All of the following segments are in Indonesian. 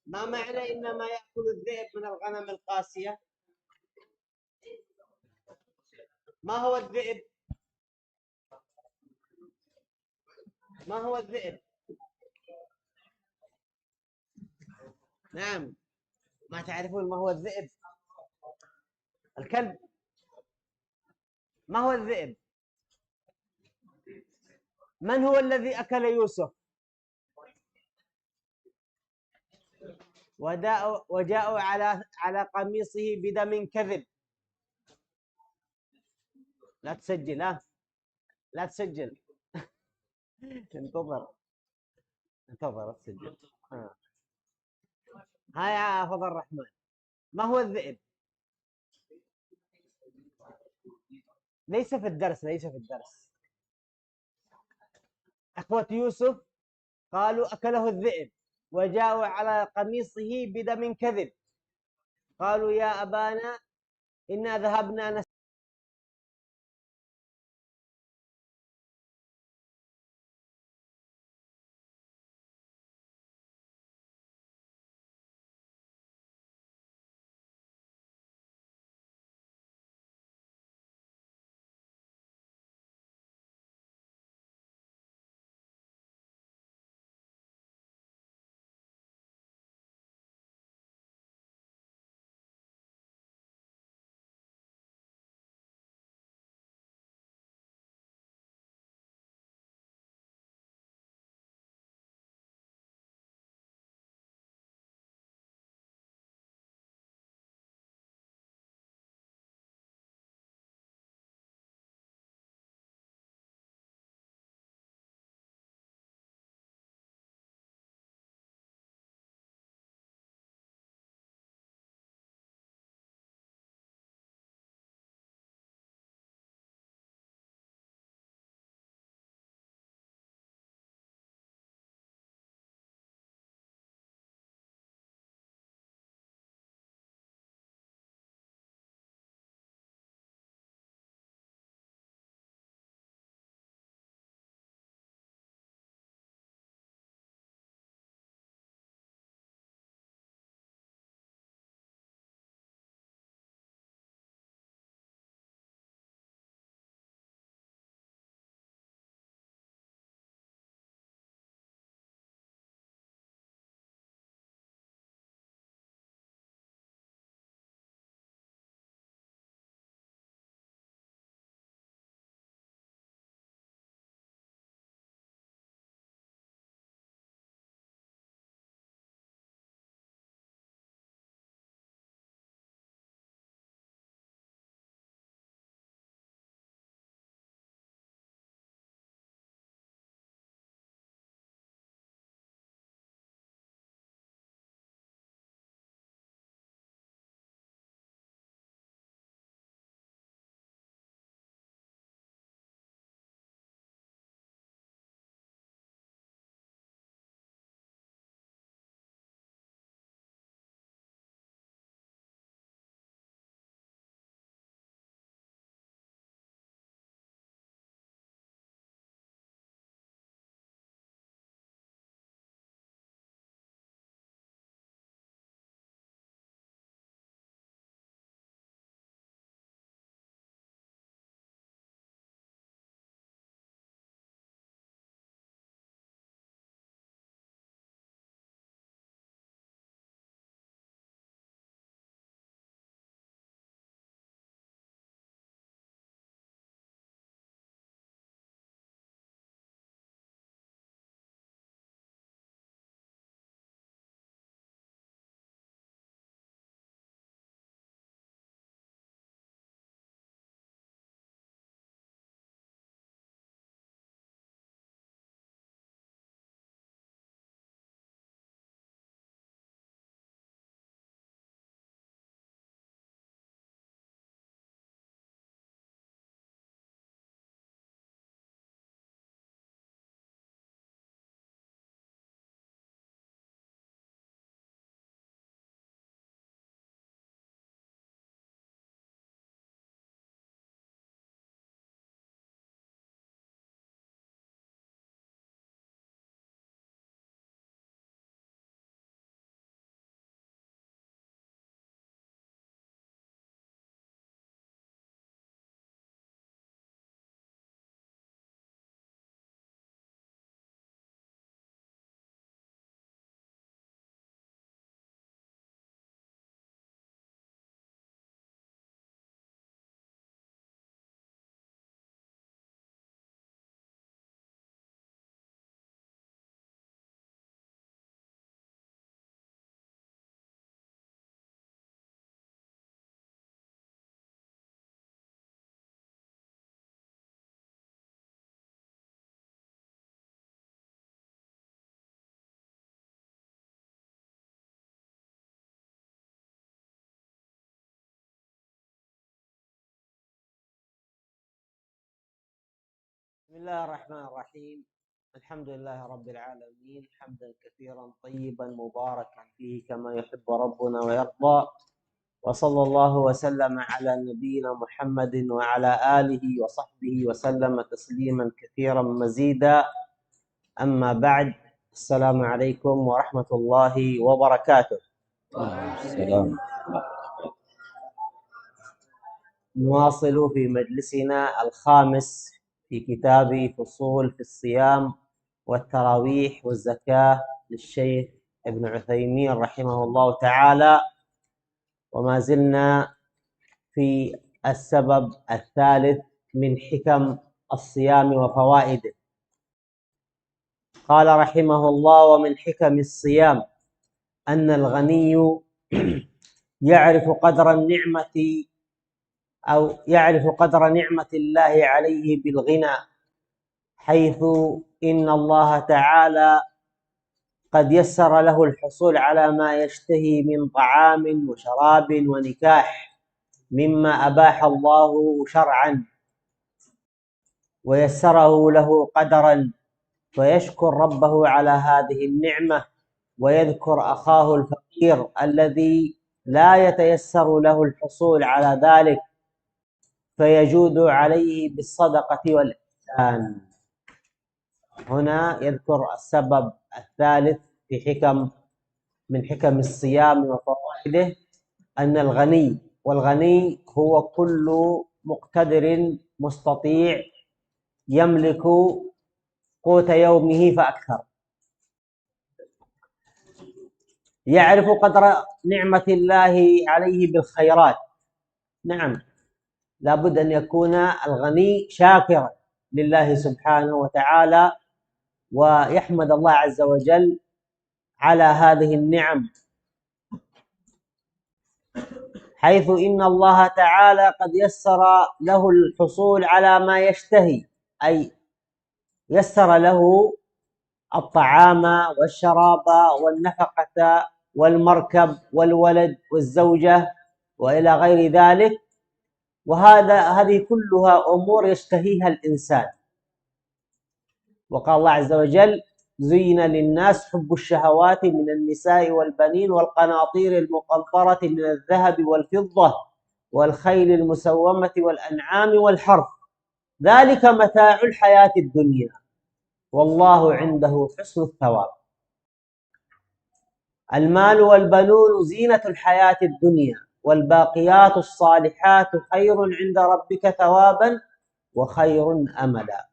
ما معنى إنما يأكل الذئب من الغنم القاسية؟ ما هو الذئب؟ ما هو الذئب؟ نعم، ما تعرفون ما هو الذئب؟ الكلب. ما هو الذئب؟ من هو الذي أكل يوسف؟ وجاءوا على قميصه بدم كذب. لا تسجل، ها، لا تسجل. انتظر تسجل. ها يا فضل الرحمن، ما هو الذئب؟ ليس في الدرس، ليس في الدرس. أخوة يوسف قالوا أكله الذئب، وجاءوا على قميصه بدم كذب. قالوا يا أبانا إنا ذهبنا بسم الله الرحمن الرحيم. الحمد لله رب العالمين حمدا كثيرا طيبا مباركا فيه كما يحب ربنا ويرضى، وصلى الله وسلم على نبينا محمد وعلى آله وصحبه وسلم تسليما كثيرا مزيدا. أما بعد، السلام عليكم ورحمة الله وبركاته. السلام. نواصل في مجلسنا الخامس في كتاب فصول في الصيام والتراويح والزكاة للشيخ ابن عثيمين رحمه الله تعالى، وما زلنا في السبب الثالث من حكم الصيام وفوائده. قال رحمه الله: ومن حكم الصيام أن الغني يعرف قدر النعمة أو يعرف قدر نعمة الله عليه بالغنى، حيث إن الله تعالى قد يسر له الحصول على ما يشتهي من طعام وشراب ونكاح مما أباح الله شرعا، ويسره له قدرا، فيشكر ربه على هذه النعمة، ويذكر أخاه الفقير الذي لا يتيسر له الحصول على ذلك، فيجود عليه بالصدقة والإحسان. هنا يذكر السبب الثالث في حكم من حكم الصيام وفوائده أن الغني، والغني هو كل مقتدر مستطيع يملك قوت يومه فأكثر، يعرف قدر نعمة الله عليه بالخيرات. نعم، لابد أن يكون الغني شاكرا لله سبحانه وتعالى، ويحمد الله عز وجل على هذه النعم، حيث إن الله تعالى قد يسر له الحصول على ما يشتهي، أي يسر له الطعام والشراب والنفقة والمركب والولد والزوجة وإلى غير ذلك، هذه كلها أمور يشتهيها الإنسان. وقال الله عز وجل: زين للناس حب الشهوات من النساء والبنين والقناطير المقنطرة من الذهب والفضة والخيل المسومة والأنعام والحرث، ذلك متاع الحياة الدنيا والله عنده حسن الثواب. المال والبنون زينة الحياة الدنيا، والباقيات الصالحات خير عند ربك ثوابا وخير أملا.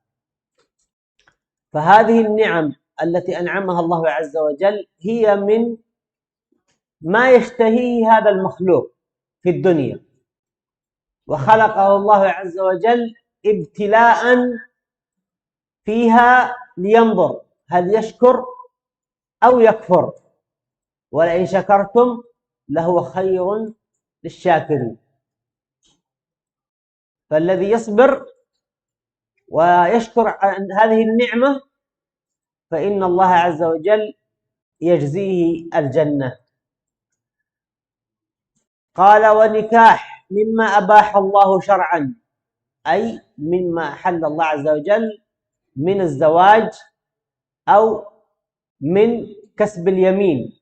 فهذه النعم التي أنعمها الله عز وجل هي من ما يشتهيه هذا المخلوق في الدنيا، وخلقه الله عز وجل ابتلاء فيها لينظر هل يشكر أو يكفر، ولئن شكرتم لهو خير للشاكرين. فالذي يصبر ويشكر عن هذه النعمة فإن الله عز وجل يجزيه الجنة. قال: ونكاح مما أباح الله شرعا، أي مما أحل الله عز وجل من الزواج أو من كسب اليمين.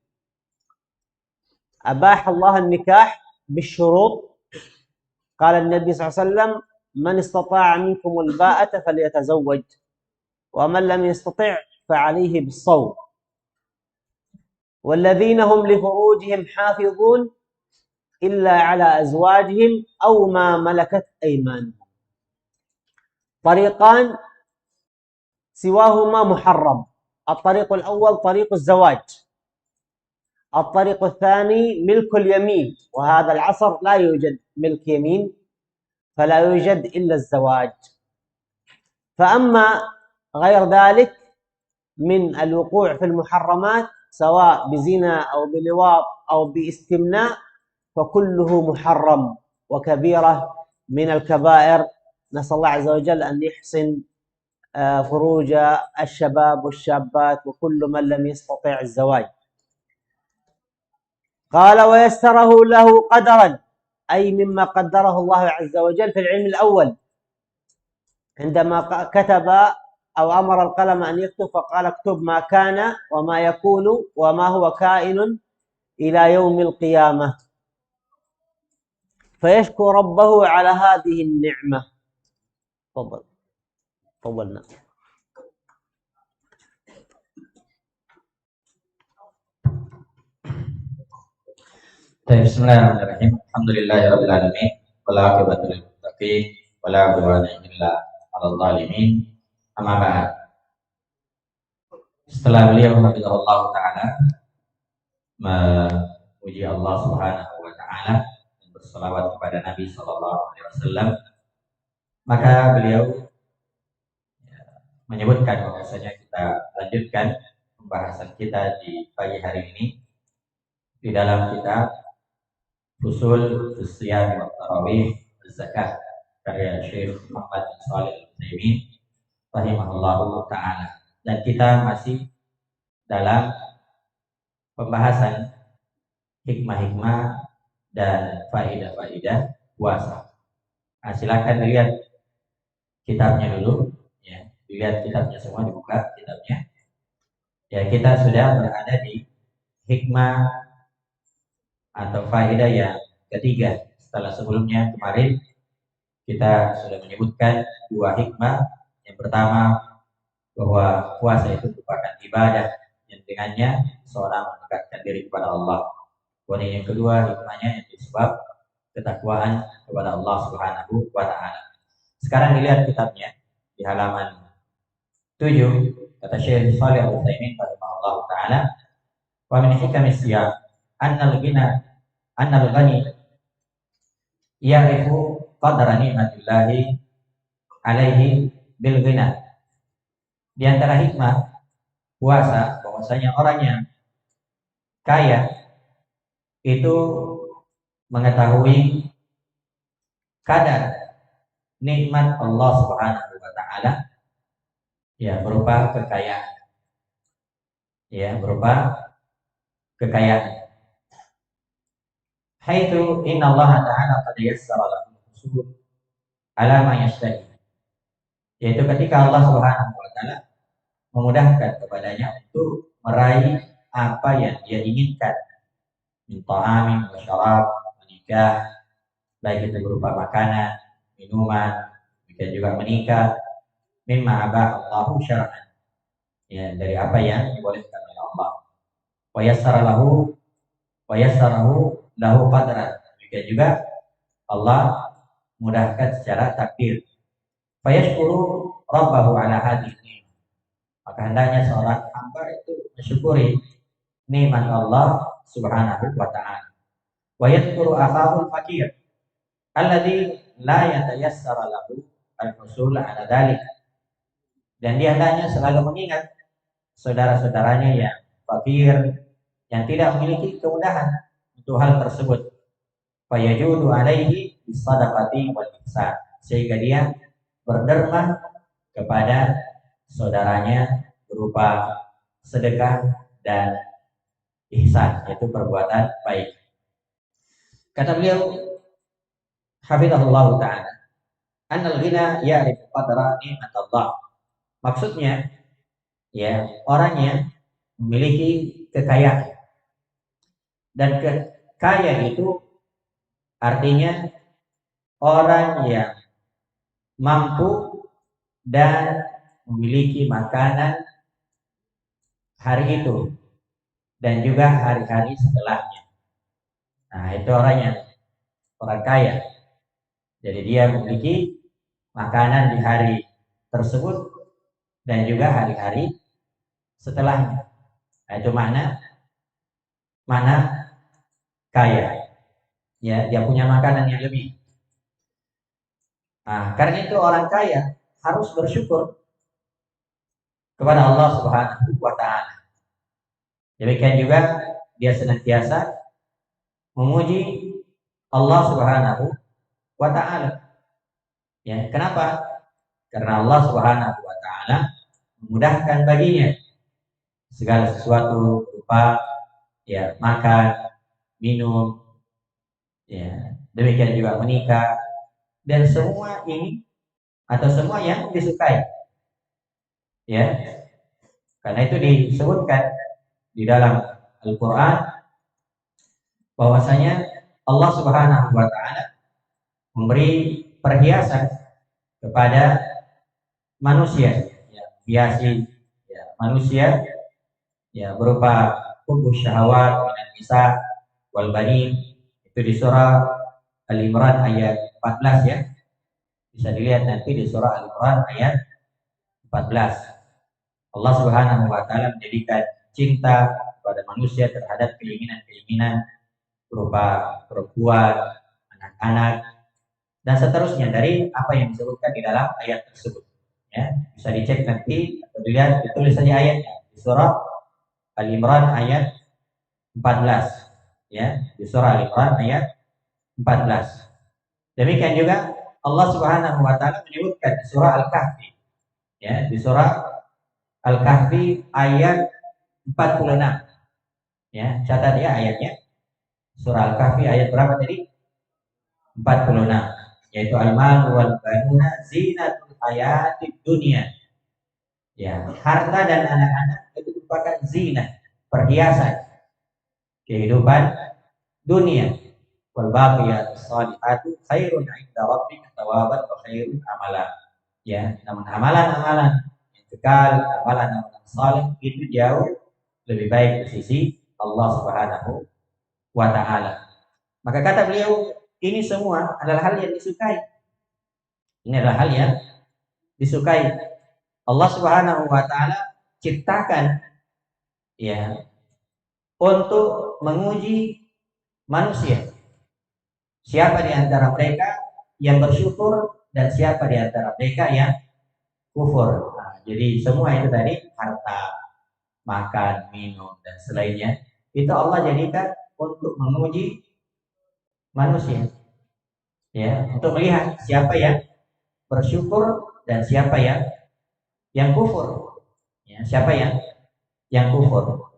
أباح الله النكاح بالشروط. قال النبي صلى الله عليه وسلم: من استطاع منكم الباءة فليتزوج، ومن لم يستطع فعليه بالصوم، والذين هم لفروجهم حافظون إلا على أزواجهم أو ما ملكت أيمانهم. طريقان سواهما محرم: الطريق الأول طريق الزواج، الطريق الثاني ملك اليمين، وهذا العصر لا يوجد ملك يمين، فلا يوجد إلا الزواج. فأما غير ذلك من الوقوع في المحرمات سواء بزنا أو بلواط أو باستمناء فكله محرم وكبيرة من الكبائر. نسأل الله عز وجل أن يحسن فروج الشباب والشابات وكل من لم يستطع الزواج. قال: ويسره له قدرا، أي مما قدره الله عز وجل في العلم الأول، عندما كتب أو أمر القلم أن يكتب فقال اكتب ما كان وما يكون وما هو كائن إلى يوم القيامة، فيشكر ربه على هذه النعمة. تفضل. تفضلنا. Bismillahirrahmanirrahim. Alhamdulillahirabbil alamin. Wal aqibatu lil muttaqin wala udwana illa 'alal zalimin. Amma ba'd. Setelah beliau hafizahullah taala memuji Allah Subhanahu wa taala dan berselawat kepada Nabi sallallahu alaihi wasallam, maka beliau menyebutkan bahwasanya kita lanjutkan pembahasan kita di pagi hari ini di dalam kitab Usul Siyam wa Tarawih Zakat karya Syekh Muhammad bin Shalih Al-Utsaimin rahimahullahu taala, dan kita masih dalam pembahasan hikmah-hikmah dan faidah-faidah puasa. Nah, silakan dilihat kitabnya dulu ya, dilihat kitabnya semua, dibuka kitabnya. Ya, kita sudah berada di hikmah atau faedah yang ketiga. Setelah sebelumnya kemarin kita sudah menyebutkan dua hikmah. Yang pertama, bahwa puasa itu merupakan ibadah yang dengannya seorang mendekatkan diri kepada Allah. Kemudian yang kedua, hikmahnya yang disebab ketakwaan kepada Allah Subhanahu wa taala. Sekarang dilihat kitabnya di halaman 7, kata Syekh Shalih Al-Utsaimin rahimahullahu taala, wa min hikamis siyam annal ghani ya'rifu qadra ni'matillahi alaihi bil ghina. Di antara hikmah puasa bahwasanya orang yang kaya itu mengetahui kadar nikmat Allah Subhanahu wa taala ya, berupa kekayaan. Ya, berupa kekayaan. Haitsu inna Allah ta'ala qad yassara lahu al-usul ala ma yashtahi. Yaitu ketika Allah Subhanahu wa taala memudahkan kepadanya untuk meraih apa yang dia inginkan, min ta'amin wa syarab wa nikah, baik itu berupa makanan, minuman, dan juga menikah, mimma abah Allahu syar'an, ya, dari apa yang dibolehkan oleh Allah. Wa yassarahu lahu qadran, juga Allah mudahkan secara takdir. Fa yashkuru rabbahu ala hadhihi, maka hendaknya seorang hamba itu mensyukuri nikmat Allah Subhanahu wa taala. Wa yadhkuru akhahul fakir alladzi la yatayassara lahu al-husul ala dzalik, dan dia hendaknya selalu mengingat saudara-saudaranya yang fakir, yang tidak memiliki kemudahan untuk hal tersebut. Fa yajudu alaihi bisadaqati wal ihsan, sehingga dia berderma kepada saudaranya berupa sedekah dan ihsan, yaitu perbuatan baik. Kata beliau hafizahullah ta'ala, annal ghina ya'rifu qadra ni'matallah. Maksudnya ya, orang yang memiliki kekayaan, dan kaya itu artinya orang yang mampu dan memiliki makanan hari itu dan juga hari-hari setelahnya. Nah, itu orang kaya. Jadi dia memiliki makanan di hari tersebut dan juga hari-hari setelahnya. Nah, itu mana kaya. Ya, dia punya makanan yang lebih. Nah, karena itu orang kaya harus bersyukur kepada Allah Subhanahu wa taala. Demikian juga dia senantiasa memuji Allah Subhanahu wa taala. Ya, kenapa? Karena Allah Subhanahu wa taala memudahkan baginya segala sesuatu berupa ya makan, minum, ya, demikian juga menikah, dan semua ini atau semua yang disukai. Ya, karena itu disebutkan di dalam Al-Quran bahwasanya Allah Subhanahu wa Ta'ala memberi perhiasan kepada manusia, ya, hiasi ya, manusia ya berupa hubbu syahawat minan nisa wal banin, itu di surah Al-Imran ayat 14 ya. Bisa dilihat nanti di surah Al-Imran ayat 14. Allah Subhanahu wa Ta'ala menjadikan cinta kepada manusia terhadap keinginan-keinginan berupa perempuan, anak-anak, dan seterusnya dari apa yang disebutkan di dalam ayat tersebut. Ya, bisa dicek nanti atau dilihat, ditulis saja ayatnya di surah Al-Imran ayat 14. Ya, di surah Al-Imran ayat 14. Demikian juga Allah Subhanahu wa Ta'ala menyebutkan di surah Al-Kahfi. Ya, di surah Al-Kahfi ayat 46. Ya, catat ya ayatnya. Surah Al-Kahfi ayat berapa tadi? 46. Yaitu al-malu wal banuna zinatul hayatid dunia. Ya, harta dan anak-anak itu merupakan zina, perhiasan kehidupan dunia. Wal baqiyatus shalihatu khairun 'inda rabbika thawaban wa khairun amala. Ya, namun amalan-amalan yang kekal, amalan-amalan saleh itu jauh lebih baik di sisi Allah Subhanahu wa Ta'ala. Maka kata beliau, ini semua adalah hal yang disukai. Ini adalah hal yang disukai. Allah Subhanahu wa Ta'ala ciptakan ya untuk menguji manusia. Siapa di antara mereka yang bersyukur dan siapa di antara mereka yang kufur. Nah, jadi semua itu tadi, harta, makan, minum, dan selainnya, itu Allah jadikan untuk menguji manusia. Ya, untuk melihat siapa yang bersyukur dan siapa yang kufur. Ya, siapa yang kufur.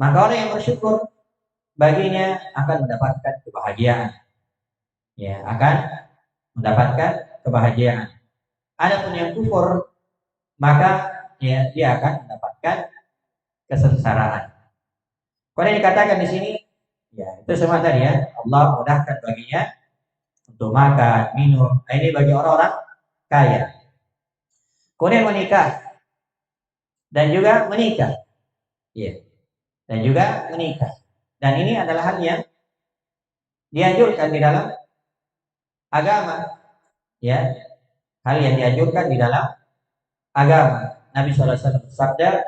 Maka orang yang bersyukur baginya akan mendapatkan kebahagiaan. Ya, akan mendapatkan kebahagiaan. Adapun yang kufur, maka ya dia akan mendapatkan kesengsaraan. Kalau yang dikatakan di sini, ya itu semua tadi ya, Allah mudahkan baginya untuk makan, minum. Nah, ini bagi orang-orang kaya. Kemudian menikah dan juga menikah, ya, dan juga menikah. Dan ini adalah hal yang dianjurkan di dalam agama, ya, hal yang dianjurkan di dalam agama. Nabi SAW bersabda,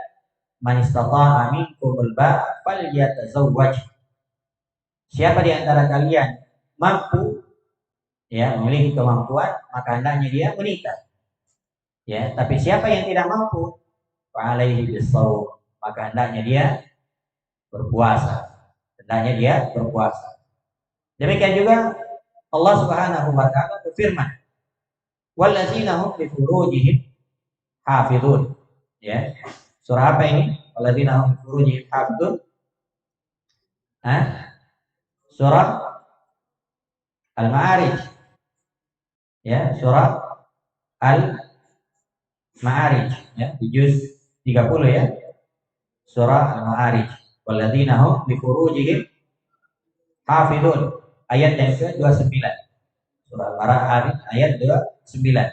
"Man istata'a minkumul ba'a falyatazawwaj." Siapa di antara kalian mampu ya memiliki kemampuan, maka hendaknya dia menikah. Ya, tapi siapa yang tidak mampu, fa'alaihi bisawm, maka hendaknya dia berpuasa. Hendaknya dia berpuasa. Demikian juga Allah Subhanahu wa Ta'ala berfirman, "Wallazina hum li furujihim hafizun." Ya. Surah apa ini? Wallazina hum li furujihim hafizun. Surah Al-Ma'arij. Ya, surah Al-Ma'arij ya, di juz 30 ya. Surah Al-Ma'arij. Walladzina hum li furujihim hafizun. Ayat yang ke-29. Surah Al-Ma'arij ayat 29.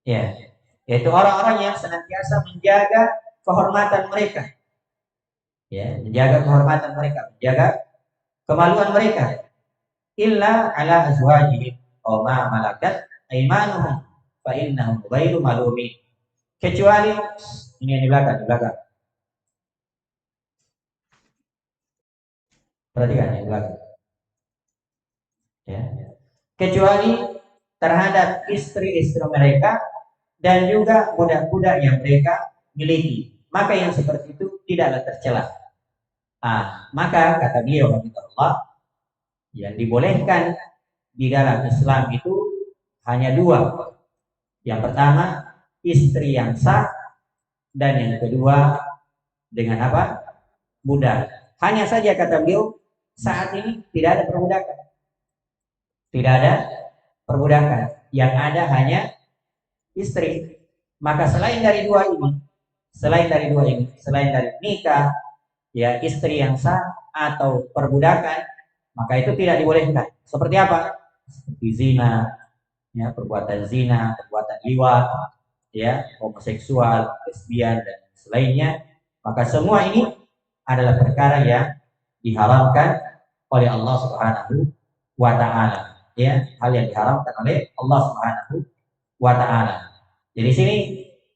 Ya. Yaitu orang-orang yang senantiasa menjaga kehormatan mereka. Ya, menjaga kehormatan mereka, menjaga kemaluan mereka. Illa ala azwajihim aw ma malakat aymanuhum fa innahum ghairu malumin. Kecuali ini yang di belakang. Perhatikan yang di belakang. Ya. Kecuali terhadap istri-istri mereka dan juga budak-budak yang mereka miliki. Maka yang seperti itu tidaklah tercela. Maka kata beliau Allah, yang dibolehkan di dalam Islam itu hanya dua. Yang pertama, istri yang sah, dan yang kedua dengan apa? Budak. Hanya saja kata beliau, saat ini tidak ada perbudakan. Tidak ada perbudakan. Yang ada hanya istri. Maka selain dari dua ini, selain dari nikah, ya istri yang sah atau perbudakan, maka itu tidak dibolehkan. Seperti apa? Seperti zina, ya perbuatan zina, perbuatan liwat, ya homoseksual, lesbian dan selainnya. Maka semua ini adalah perkara yang diharamkan oleh Allah Subhanahu wa taala. Ya, hal yang diharamkan oleh Allah Subhanahu wa taala. Jadi sini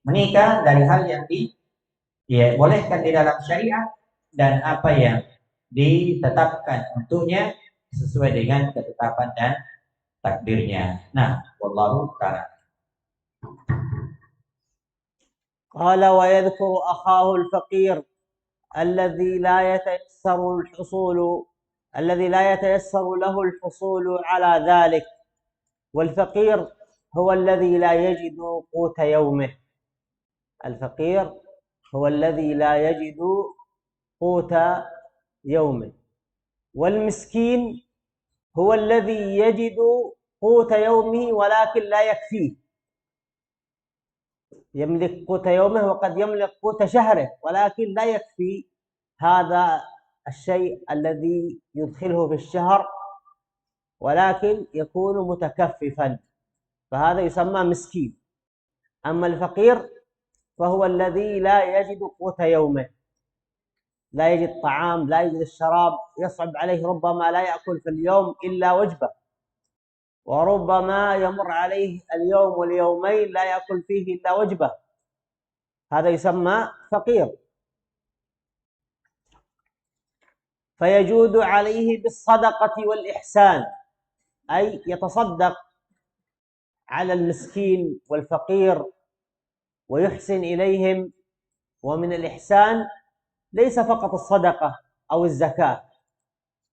menikah dari hal yang dibolehkan di dalam syariat dan apa yang ditetapkan untuknya sesuai dengan ketetapan dan takdirnya. Nah, wallahu ta'ala. قال ويذكر أخاه الفقير الذي لا يتيسر الحصول له الحصول على ذلك، والفقير هو الذي لا يجد قوت يومه. الفقير هو الذي لا يجد قوت يومه، والمسكين هو الذي يجد قوت يومه ولكن لا يكفيه. يملك قوت يومه وقد يملك قوت شهره، ولكن لا يكفي هذا الشيء الذي يدخله في الشهر، ولكن يكون متكففا، فهذا يسمى مسكين. أما الفقير فهو الذي لا يجد قوت يومه، لا يجد طعام، لا يجد الشراب، يصعب عليه، ربما لا يأكل في اليوم إلا وجبة، وربما يمر عليه اليوم واليومين لا يأكل فيه إلا وجبة، هذا يسمى فقير. فيجود عليه بالصدقة والإحسان، أي يتصدق على المسكين والفقير ويحسن إليهم. ومن الإحسان ليس فقط الصدقة أو الزكاة،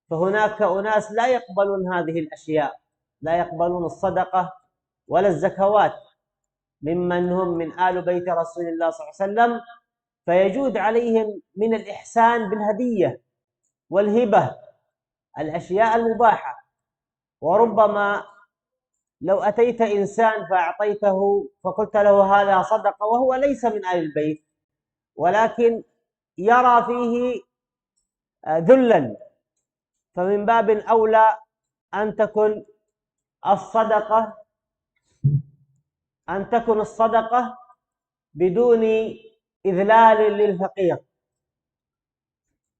فهناك أناس لا يقبلون هذه الأشياء، لا يقبلون الصدقة ولا الزكوات، ممن هم من آل بيت رسول الله صلى الله عليه وسلم، فيجود عليهم من الإحسان بالهدية والهبة، الأشياء المباحة. وربما لو أتيت إنسان فأعطيته فقلت له هذا صدقة وهو ليس من آل البيت، ولكن يرى فيه ذلا، فمن باب أولى أن تكن الصدقة بدون إذلال للفقير،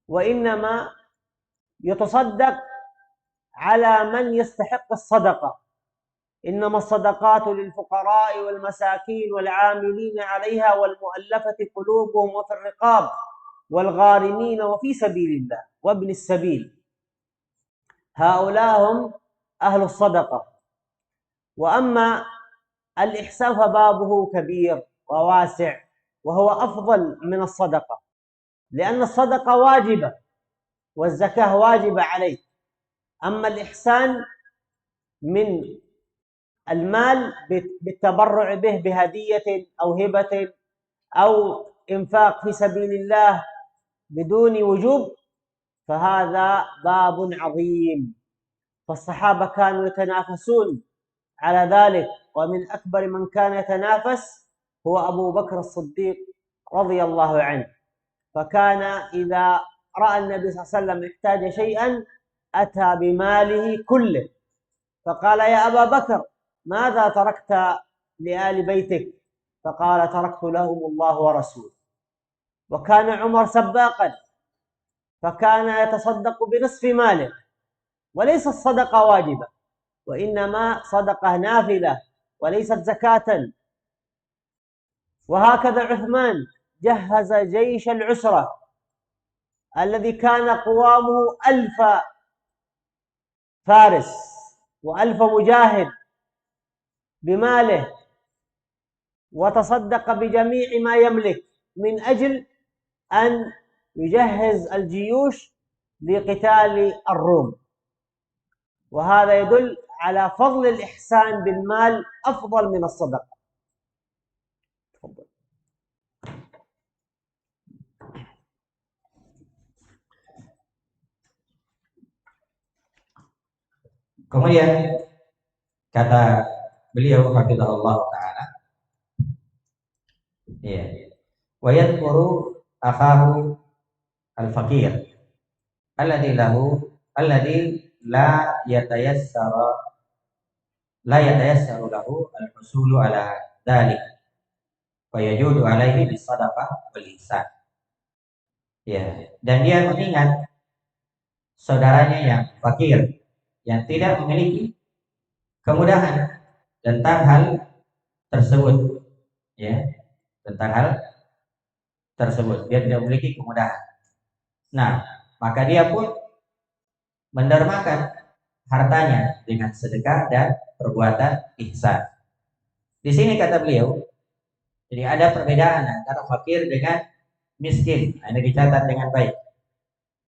وإنما يتصدق على من يستحق الصدقة. إنما الصدقات للفقراء والمساكين والعاملين عليها والمؤلفة قلوبهم وفي الرقاب والغارمين وفي سبيل الله وابن السبيل، هؤلاء هم أهل الصدقة. وأما الإحسان فبابه كبير وواسع، وهو أفضل من الصدقة، لأن الصدقة واجبة والزكاة واجبة عليك. أما الإحسان من المال بالتبرع به بهدية أو هبة أو إنفاق في سبيل الله بدون وجوب، فهذا باب عظيم. فالصحابة كانوا يتنافسون على ذلك، ومن أكبر من كان يتنافس هو أبو بكر الصديق رضي الله عنه، فكان إذا رأى النبي صلى الله عليه وسلم احتاج شيئا أتى بماله كله، فقال يا أبا بكر ماذا تركت لآل بيتك؟ فقال تركت لهم الله ورسوله. وكان عمر سباقا، فكان يتصدق بنصف ماله، وليس الصدقة واجبة، وإنما صدقة نافلة وليست زكاة. وهكذا عثمان جهز جيش العسرة الذي كان قوامه 1000 فارس و1000 مجاهد بماله، وتصدق بجميع ما يملك من أجل أن يجهز الجيوش لقتال الروم. وهذا يدل على فضل الإحسان بالمال أفضل من الصدقة. Kemudian kata beliau hafizahullah taala, Ya. Wa yadhkuru akhahu al-faqir alladhi la yatayassaru lahu al-husulu ala dzalik wa yajudu alaihi bis-shadaqah wal ihsan. Ya, dan dia mengingat saudaranya yang fakir yang tidak memiliki kemudahan tentang hal tersebut, ya, tentang hal tersebut dia tidak memiliki kemudahan. Nah, maka dia pun mendermakan hartanya dengan sedekah dan perbuatan ihsan. Di sini kata beliau, jadi ada perbedaan antara fakir dengan miskin. Nah, ini dicatat dengan baik,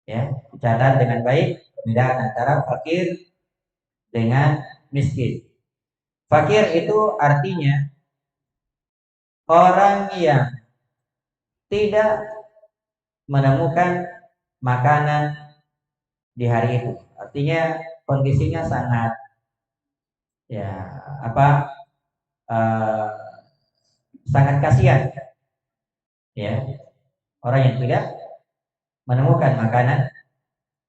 ya, dicatat dengan baik perbedaan antara fakir dengan miskin. Fakir itu artinya orang yang tidak menemukan makanan di hari itu. Artinya kondisinya sangat sangat kasihan, ya, orang yang tidak menemukan makanan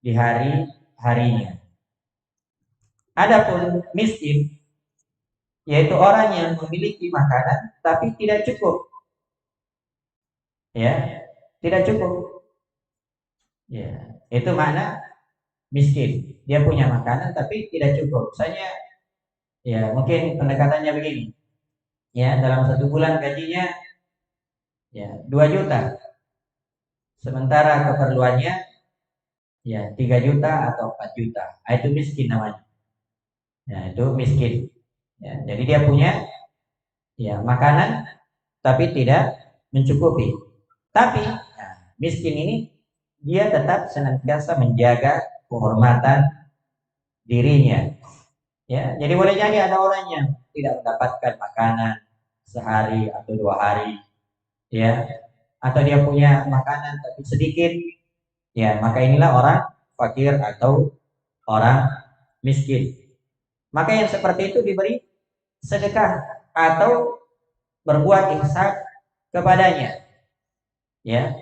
di hari-harinya. Adapun miskin yaitu orang yang memiliki makanan tapi tidak cukup, ya, tidak cukup, ya, itu makna miskin. Dia punya makanan tapi tidak cukup. Misalnya, ya, mungkin pendekatannya begini, ya, dalam satu bulan gajinya, ya, 2 juta, sementara keperluannya, ya, 3 juta atau 4 juta. Nah, itu miskin namanya. Ya, itu miskin. Ya, jadi dia punya, ya, makanan tapi tidak mencukupi. Tapi, nah, miskin ini dia tetap senantiasa menjaga kehormatan dirinya. Ya, jadi boleh jadi ada orang yang tidak mendapatkan makanan sehari atau 2 hari, ya, atau dia punya makanan tapi sedikit, ya, maka inilah orang fakir atau orang miskin. Maka yang seperti itu diberi sedekah atau berbuat ihsan kepadanya, ya.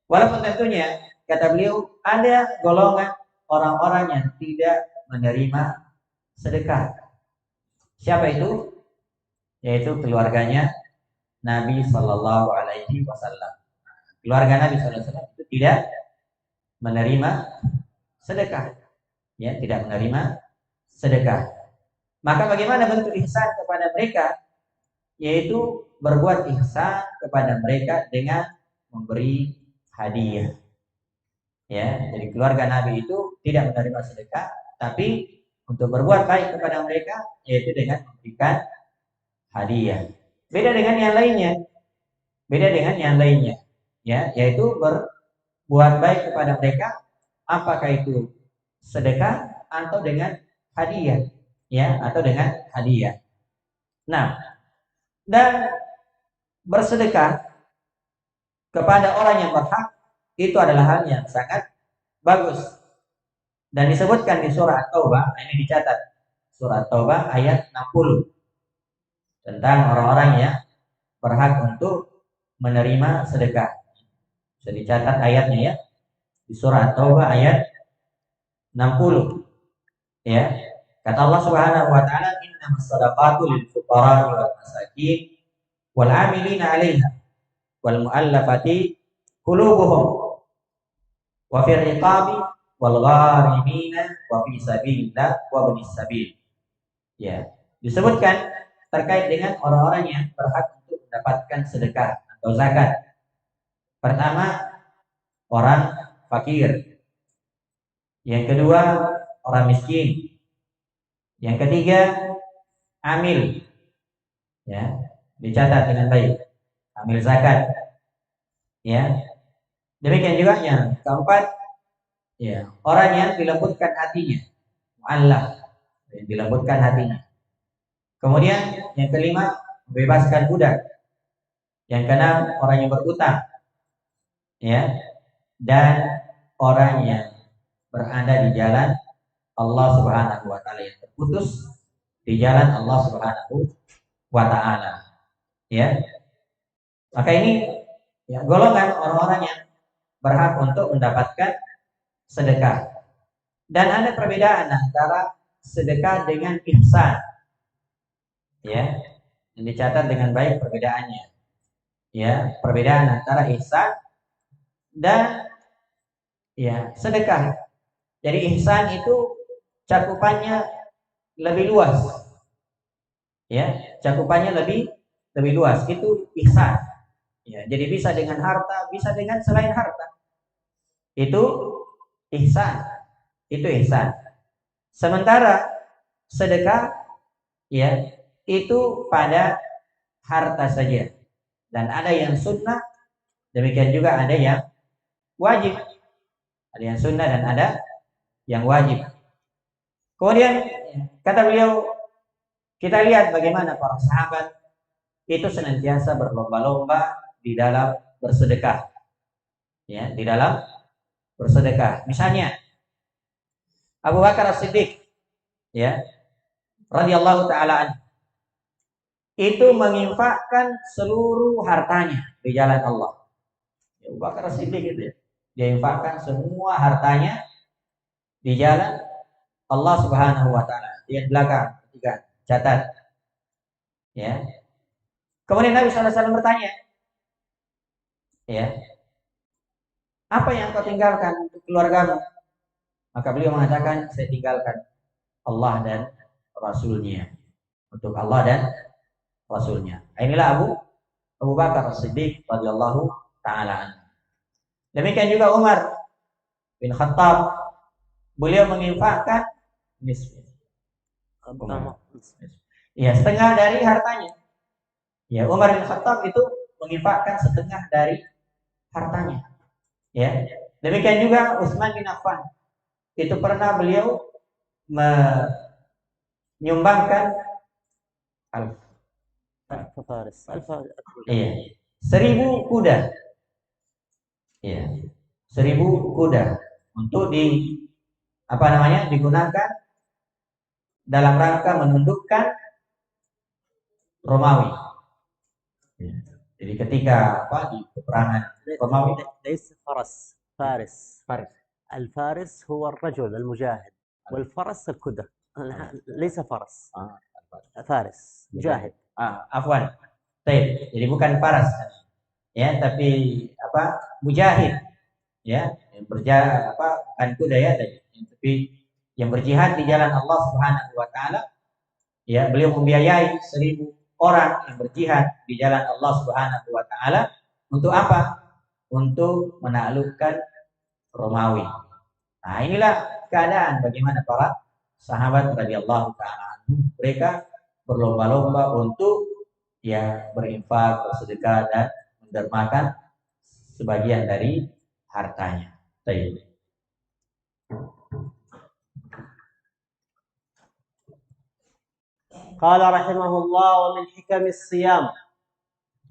Walaupun tentunya kata beliau ada golongan orang-orang yang tidak menerima sedekah. Siapa itu? Yaitu keluarganya Nabi Shallallahu Alaihi Wasallam. Keluarga Nabi Shallallahu Alaihi Wasallam itu tidak menerima sedekah, ya, tidak menerima sedekah. Maka bagaimana bentuk ihsan kepada mereka? Yaitu berbuat ihsan kepada mereka dengan memberi hadiah. Ya, jadi keluarga Nabi itu tidak menerima sedekah, tapi untuk berbuat baik kepada mereka yaitu dengan memberikan hadiah. Beda dengan yang lainnya. Beda dengan yang lainnya. Ya, yaitu berbuat baik kepada mereka apakah itu sedekah atau dengan hadiah, ya, atau dengan hadiah. Nah, dan bersedekah kepada orang yang berhak itu adalah hal yang sangat bagus. Dan disebutkan di surah At-Taubah, ini dicatat, surah At-Taubah ayat 60 tentang orang-orang yang berhak untuk menerima sedekah. Bisa dicatat ayatnya, ya, di surah At-Taubah ayat 60, ya. Kata Allah Subhanahu wa taala, "Innamas shadaqatu lil fuqara'i wal masakin wal 'amilina 'alaiha wal mu'allafati qulubuhum wa fir riqabi wal gharimina wa fi sabilillah wa ibnis sabil." Ya, disebutkan terkait dengan orang-orang yang berhak untuk mendapatkan sedekah atau zakat. Pertama, orang fakir. Yang kedua, orang miskin. Yang ketiga, amil. Ya, dicatat dengan baik. Amil zakat. Ya. Demikian juga yang keempat, ya, orang yang dilembutkan hatinya. Mu'allaf, yang dilembutkan hatinya. Kemudian yang kelima, membebaskan budak. Yang keenam, orang yang berutang, ya, dan orang yang berada di jalan Allah Subhanahu wa taala, yang terputus di jalan Allah Subhanahu wa taala, ya. Maka ini ya golongan orang-orang yang berhak untuk mendapatkan sedekah. Dan ada perbedaan antara sedekah dengan ihsan. Ya, yang dicatat dengan baik perbedaannya. Ya, perbedaan antara ihsan dan ya sedekah. Jadi ihsan itu cakupannya lebih luas. Ya, cakupannya lebih luas. Itu ihsan. Ya, jadi bisa dengan harta, bisa dengan selain harta. Itu ihsan. Itu ihsan. Sementara sedekah ya itu pada harta saja. Dan ada yang sunnah, demikian juga ada yang wajib. Ada yang sunnah dan ada yang wajib. Kemudian kata beliau, kita lihat bagaimana para sahabat itu senantiasa berlomba-lomba di dalam bersedekah. Ya, di dalam bersedekah. Misalnya Abu Bakar As-Siddiq, ya, radhiyallahu taala anhu, itu menginfakkan seluruh hartanya di jalan Allah. Ya, Abu Bakar As-Siddiq itu ya, dia infakkan semua hartanya di jalan Allah Subhanahu wa taala. Di belakang ketiga catat. Ya. Kemudian Nabi SAW bertanya, ya, apa yang kau tinggalkan untuk keluargamu? Maka beliau mengatakan, saya tinggalkan Allah dan Rasulnya. Untuk Allah dan Rasulnya. Inilah Abu Bakar As-Siddiq radhiyallahu taala. Demikian juga Umar bin Khattab, beliau menginfakkan nisfi. Ya, setengah dari hartanya. Ya, Umar bin Khattab itu menginfakkan setengah dari hartanya. Ya. Demikian juga Utsman bin Affan. Itu pernah beliau menyumbangkan iya, 1000 kuda. Iya. 1000 kuda untuk digunakan dalam rangka menundukkan Romawi. Ya. Jadi ketika di peperangan Romawi, ليس فارس. الفارس هو الرجل المجاهد والفرس الكدة. ليس فرس. فارس مجاهد. Afwan. Jadi bukan faras. Ya, tapi mujahid. Ya, yang bukan kuda ya, tapi yang berjihad di jalan Allah Subhanahu wa taala. Ya, beliau membiayai 1000 orang yang berjihad di jalan Allah Subhanahu wa taala untuk apa? Untuk menaklukkan Romawi. Nah, inilah keadaan bagaimana para sahabat radhiyallahu taala. Mereka berlomba-lomba untuk berinfak, bersedekah dan mendermakan sebagian dari hartanya. Baik. قال رحمه الله: ومن حكم الصيام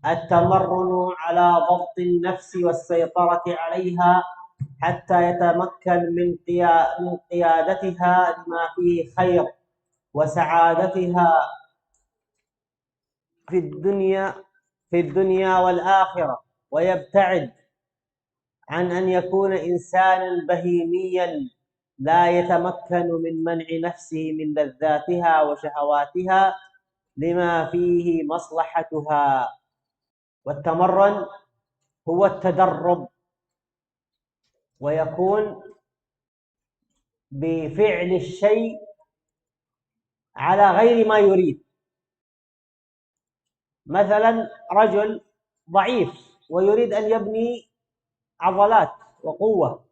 التمرن على ضبط النفس والسيطرة عليها حتى يتمكن من قيادتها لما فيه خير وسعادتها في الدنيا والآخرة، ويبتعد عن أن يكون إنسانا بهيميا لا يتمكن من منع نفسه من لذاتها وشهواتها لما فيه مصلحتها. والتمرن هو التدرب، ويكون بفعل الشيء على غير ما يريد. مثلا رجل ضعيف ويريد أن يبني عضلات وقوة،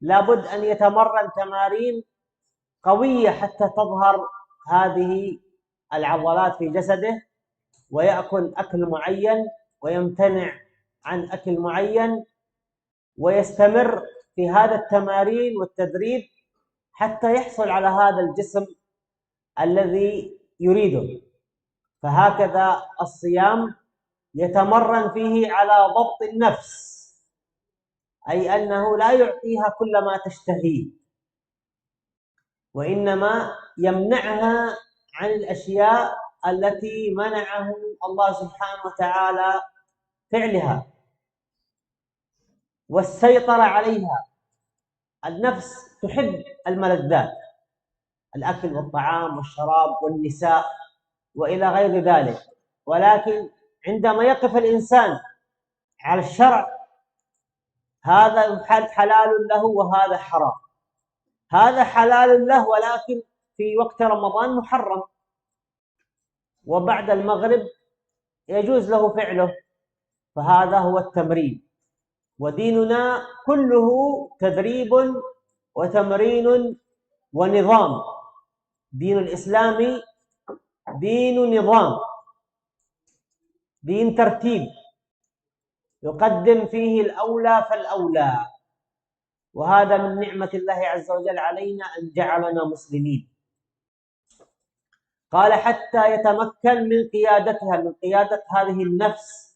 لابد أن يتمرن تمارين قوية حتى تظهر هذه العضلات في جسده، ويأكل أكل معين ويمتنع عن أكل معين، ويستمر في هذا التمارين والتدريب حتى يحصل على هذا الجسم الذي يريده. فهكذا الصيام يتمرن فيه على ضبط النفس، أي أنه لا يعطيها كل ما تشتهيه، وإنما يمنعها عن الأشياء التي منعه الله سبحانه وتعالى فعلها والسيطرة عليها. النفس تحب الملذات، الأكل والطعام والشراب والنساء وإلى غير ذلك، ولكن عندما يقف الإنسان على الشرع هذا حلال له وهذا حرام. هذا حلال له ولكن في وقت رمضان محرم، وبعد المغرب يجوز له فعله، فهذا هو التمرين. وديننا كله تدريب وتمرين ونظام. دين الإسلام دين نظام، دين ترتيب، يقدم فيه الأولى فالأولى، وهذا من نعمة الله عز وجل علينا أن جعلنا مسلمين. قال حتى يتمكن من قيادتها، من قيادة هذه النفس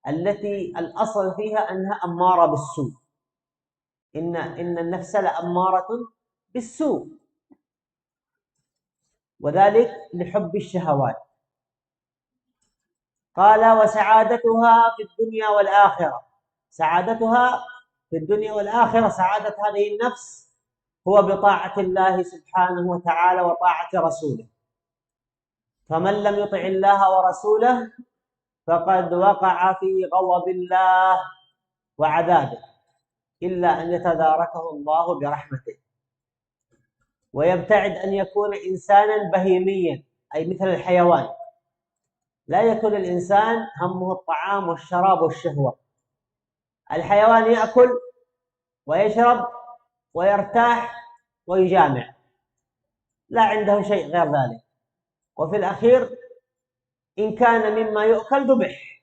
التي الأصل فيها أنها أمارة بالسوء. إن النفس لأمارة بالسوء، وذلك لحب الشهوات. قال وسعادتها في الدنيا والآخرة. سعادتها في الدنيا والآخرة، سعادة هذه النفس هو بطاعة الله سبحانه وتعالى وطاعة رسوله. فمن لم يطع الله ورسوله فقد وقع في غضب الله وعذابه، إلا أن يتداركه الله برحمته. ويبتعد أن يكون إنسانا بهيميا، أي مثل الحيوان. لا يكون الإنسان همه الطعام والشراب والشهوة. الحيوان يأكل ويشرب ويرتاح ويجامع، لا عنده شيء غير ذلك، وفي الأخير إن كان مما يؤكل ذبح،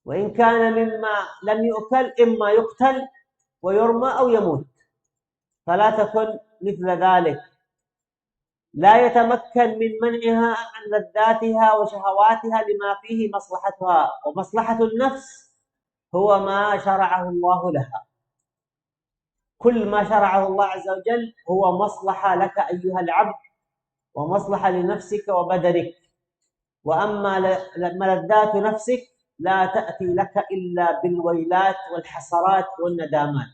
وإن كان مما لم يؤكل إما يقتل ويرمى أو يموت. فلا تكن مثل ذلك. لا يتمكن من منعها عن لذاتها وشهواتها لما فيه مصلحتها، ومصلحة النفس هو ما شرعه الله لها. كل ما شرعه الله عز وجل هو مصلحة لك أيها العبد، ومصلحة لنفسك وبدنك. وأما ملذات نفسك لا تأتي لك إلا بالويلات والحسرات والندامات.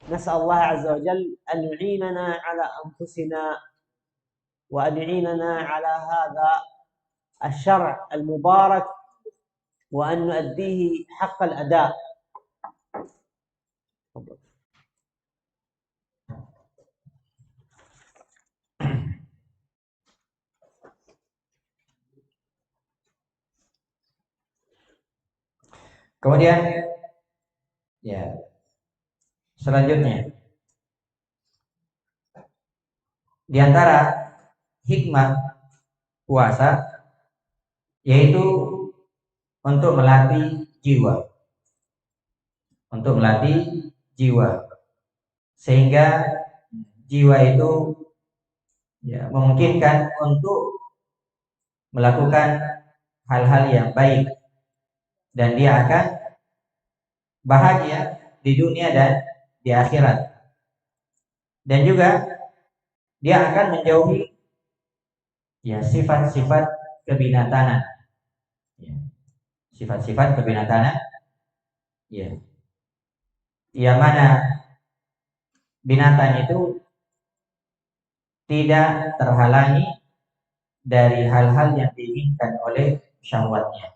نسأل الله عز وجل أن يعيننا على أنفسنا، وأن يعيننا على هذا الشرع المبارك، وأن نؤديه حق الأداء. Kemudian ya, selanjutnya di antara hikmah puasa yaitu untuk melatih jiwa. Untuk melatih jiwa, sehingga jiwa itu ya memungkinkan untuk melakukan hal-hal yang baik, dan dia akan bahagia di dunia dan di akhirat. Dan juga dia akan menjauhi ya sifat-sifat kebinatangan. Ya, sifat-sifat kebinatangan ya. Yang mana binatang itu tidak terhalangi dari hal-hal yang diinginkan oleh syahwatnya.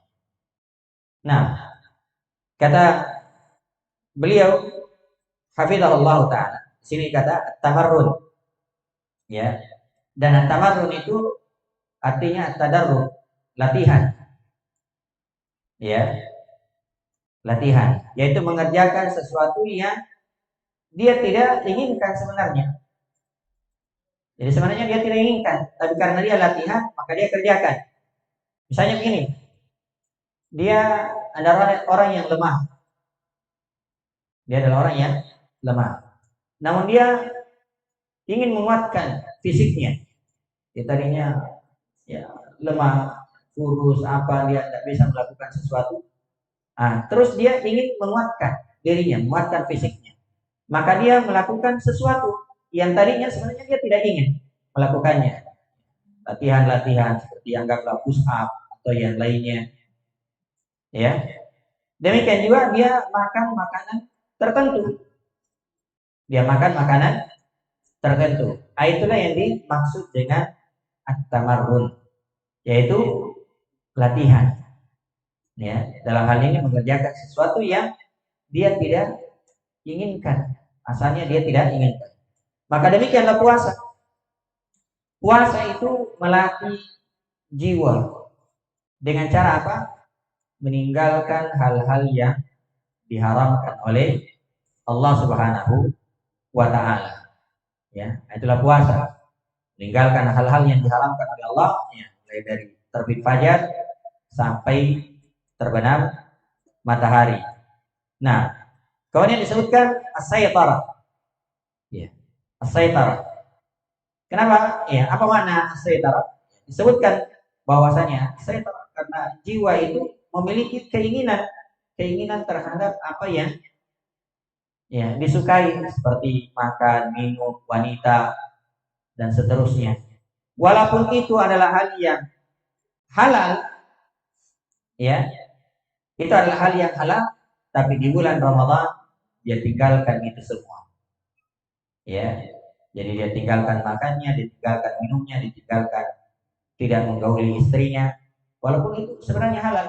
Nah, kata beliau hafizahullah taala, sini kata tamarrun ya. Dan tamarrun itu artinya tadarrub, latihan. Ya. Latihan, yaitu mengerjakan sesuatu yang dia tidak inginkan sebenarnya. Jadi sebenarnya dia tidak inginkan, tapi karena dia latihan, maka dia kerjakan. Misalnya begini, dia adalah orang yang lemah. Dia adalah orang yang lemah. Namun dia ingin menguatkan fisiknya. Dia tadinya ya lemah, kurus, apa, dia tidak bisa melakukan sesuatu. Terus dia ingin menguatkan dirinya, menguatkan fisiknya. Maka dia melakukan sesuatu yang tadinya sebenarnya dia tidak ingin melakukannya. Latihan-latihan seperti anggaplah push up atau yang lainnya. Ya, demikian juga dia makan makanan tertentu. Dia makan makanan tertentu. Itulah yang dimaksud dengan at-tamarrun, yaitu latihan. Ya, dalam hal ini mengerjakan sesuatu yang dia tidak inginkan. Asalnya dia tidak inginkan. Maka demikianlah puasa. Puasa itu melatih jiwa dengan cara apa? Meninggalkan hal-hal yang diharamkan oleh Allah Subhanahu wa taala. Ya, itulah puasa. Meninggalkan hal-hal yang diharamkan oleh Allah, ya, mulai dari terbit fajar sampai terbenam matahari. Nah, kemudian disebutkan as-saytarah. Ya, as-saytarah. Kenapa? Ya, apa makna as-saytarah? Disebutkan bahwasanya saytarah karena jiwa itu memiliki keinginan terhadap apa yang ya disukai seperti makan, minum, wanita dan seterusnya. Walaupun itu adalah hal yang halal, ya, itu adalah hal yang halal, tapi di bulan Ramadan dia tinggalkan itu semua. Ya, jadi dia tinggalkan makannya, ditinggalkan minumnya, ditinggalkan tidak menggauli istrinya, walaupun itu sebenarnya halal,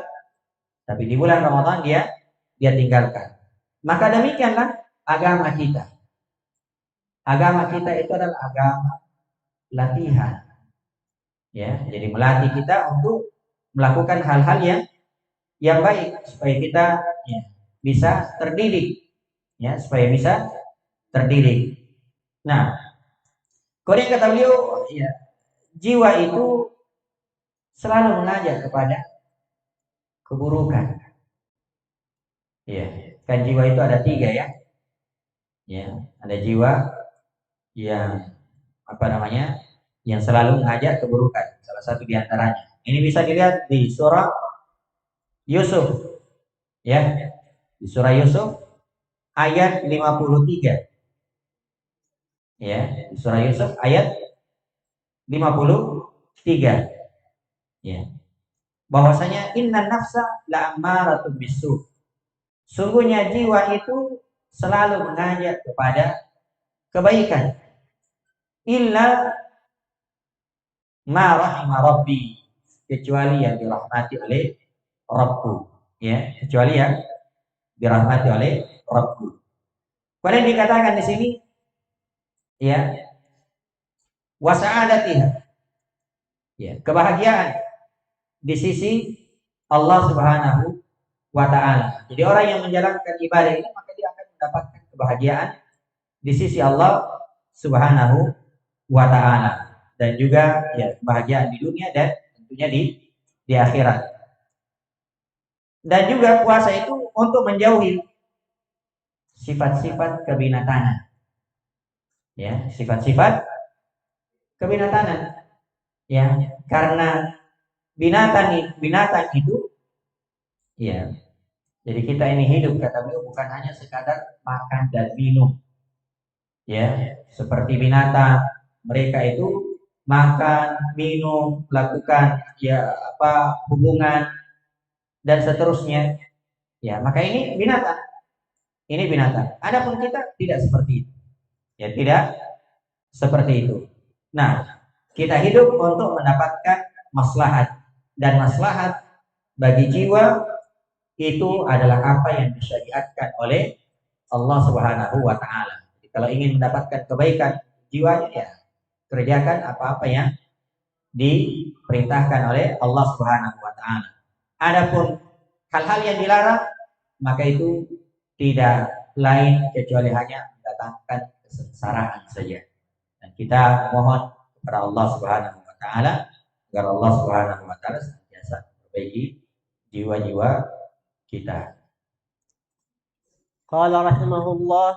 tapi di bulan Ramadan dia tinggalkan. Maka demikianlah agama kita. Agama kita itu adalah agama latihan. Ya, jadi melatih kita untuk melakukan hal-hal yang baik supaya kita ya, bisa terdidik, ya, supaya bisa terdidik. Nah, kemudian kata beliau, ya, jiwa itu selalu mengajak kepada keburukan. Ya, kan jiwa itu ada tiga ya. Ya, ada jiwa yang apa namanya, yang selalu mengajak keburukan. Salah satu di antaranya. Ini bisa dilihat di surah Yusuf. Ya, di surah Yusuf ayat 53. Ya, di surah Yusuf ayat 53. Ya. Bahwasanya inna nafsa la ammaratun bisu. Sungguhnya jiwa itu selalu mengajak kepada kebaikan. Illa ma rahima rabbi, kecuali yang dirahmati oleh Rabbku, ya, kecuali yang dirahmati oleh Rabbku. Kemudian dikatakan di sini, ya, wasa'adatiha, ya, kebahagiaan di sisi Allah Subhanahu wa taala. Jadi orang yang menjalankan ibadah ini maka dia akan mendapatkan kebahagiaan di sisi Allah Subhanahu wa taala dan juga ya kebahagiaan di dunia dan tentunya di akhirat. Dan juga puasa itu untuk menjauhi sifat-sifat kebinatanan. Ya, sifat-sifat kebinatanan. Ya, karena binatang itu ya. Jadi kita ini hidup kata beliau bukan hanya sekadar makan dan minum. Ya, seperti binatang, mereka itu makan, minum, melakukan ya apa hubungan dan seterusnya. Ya, maka ini binatang. Ini binatang. Adapun kita tidak seperti itu. Ya, tidak seperti itu. Nah, kita hidup untuk mendapatkan maslahat dan maslahat bagi jiwa itu adalah apa yang disyariatkan oleh Allah Subhanahu wa taala. Kalau ingin mendapatkan kebaikan jiwanya ya kerjakan apa-apa yang diperintahkan oleh Allah Subhanahu wa taala. Adapun hal-hal yang dilarang maka itu tidak lain kecuali hanya mendatangkan kesengsaraan saja. Dan kita mohon kepada Allah Subhanahu wa taala agar Allah Subhanahu wa taala senantiasa memperbaiki jiwa-jiwa kita. قال رحمه الله: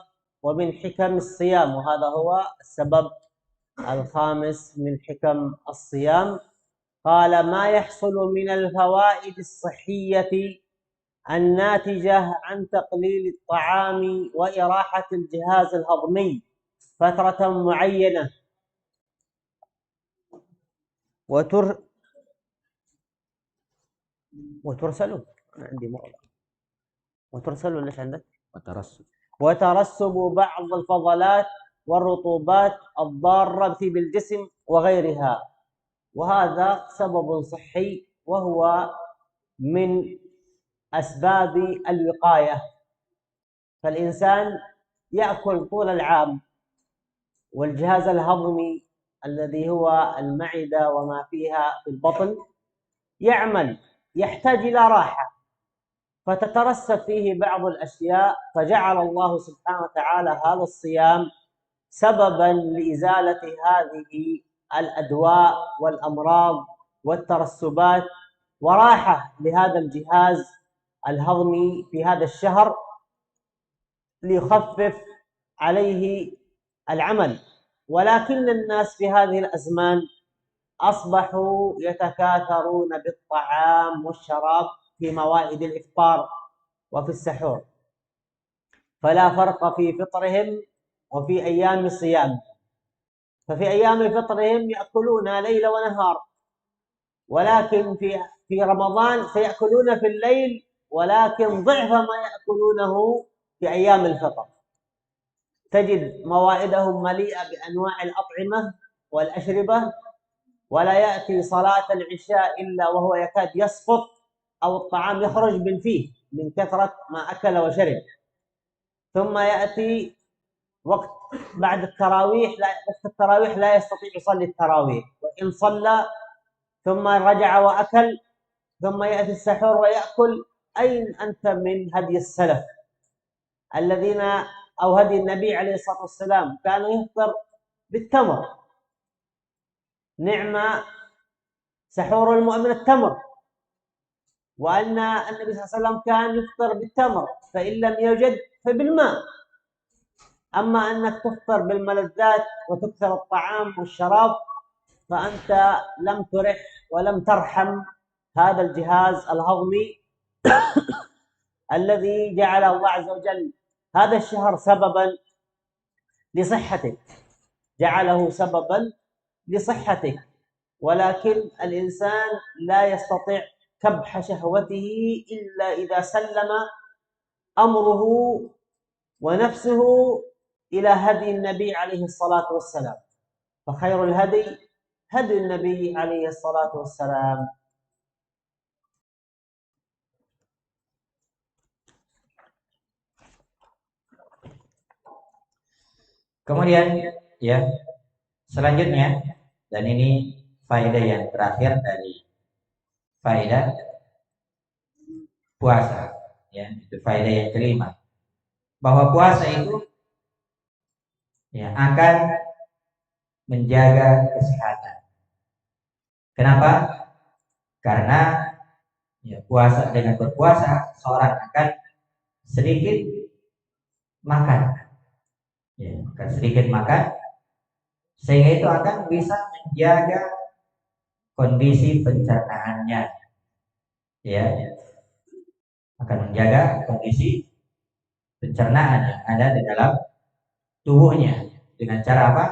ومن حكم الصيام، وهذا هو السبب الخامس من حكم الصيام. قال: ما يحصل من الفوائد الصحية الناتجة عن تقليل الطعام وإراحة الجهاز الهضمي فترة معينة وترسل عندي مرض. وترسل ولا إيش عندك؟ وترسب. وترسب بعض الفضلات والرطوبات الضارة بالجسم وغيرها، وهذا سبب صحي وهو من أسباب الوقاية. فالإنسان يأكل طول العام، والجهاز الهضمي الذي هو المعدة وما فيها في البطن يعمل، يحتاج إلى راحة، فتترسب فيه بعض الأشياء، فجعل الله سبحانه وتعالى هذا الصيام سببا لإزالة هذه الأدواء والأمراض والترسبات، وراحة لهذا الجهاز الهضمي في هذا الشهر ليخفف عليه العمل. ولكن الناس في هذه الأزمان أصبحوا يتكاثرون بالطعام والشراب في موائد الإفطار وفي السحور، فلا فرق في فطرهم وفي أيام الصيام. ففي أيام فطرهم يأكلون ليل ونهار، ولكن في رمضان سيأكلون في الليل ولكن ضعف ما يأكلونه في أيام الفطر. تجد موائدهم مليئة بأنواع الأطعمة والأشربة، ولا يأتي صلاة العشاء إلا وهو يكاد يسقط أو الطعام يخرج من فيه من كثرة ما أكل وشرب. ثم يأتي وقت بعد التراويح، وقت التراويح لا يستطيع يصلي التراويح، وإن صلى ثم رجع وأكل، ثم يأتي السحور ويأكل. أين أنت من هدي السلف الذين أو هدي النبي عليه الصلاة والسلام؟ كان يفطر بالتمر. نعم سحور المؤمن التمر، وأن النبي صلى الله عليه وسلم كان يفطر بالتمر، فإن لم يوجد فبالماء. أما أنك تفطر بالملذات وتكثر الطعام والشراب فأنت لم ترح ولم ترحم هذا الجهاز الهضمي الذي جعله الله عز وجل هذا الشهر سببا لصحتك، جعله سببا لصحتك. ولكن الإنسان لا يستطيع كبح شهوته إلا إذا سلم أمره ونفسه إلى هدي النبي عليه الصلاة والسلام، فخير الهدي هدي النبي عليه الصلاة والسلام. Kemudian ya, selanjutnya, dan ini faedah yang terakhir dari faedah puasa, ya, itu faedah yang kelima, bahwa puasa itu ya akan menjaga kesehatan. Kenapa? Karena ya, puasa, dengan berpuasa seorang akan sedikit makan, ya, akan sedikit makan, sehingga itu akan bisa menjaga kondisi pencernaannya, ya, akan menjaga kondisi pencernaan yang ada di dalam tubuhnya. Dengan cara apa?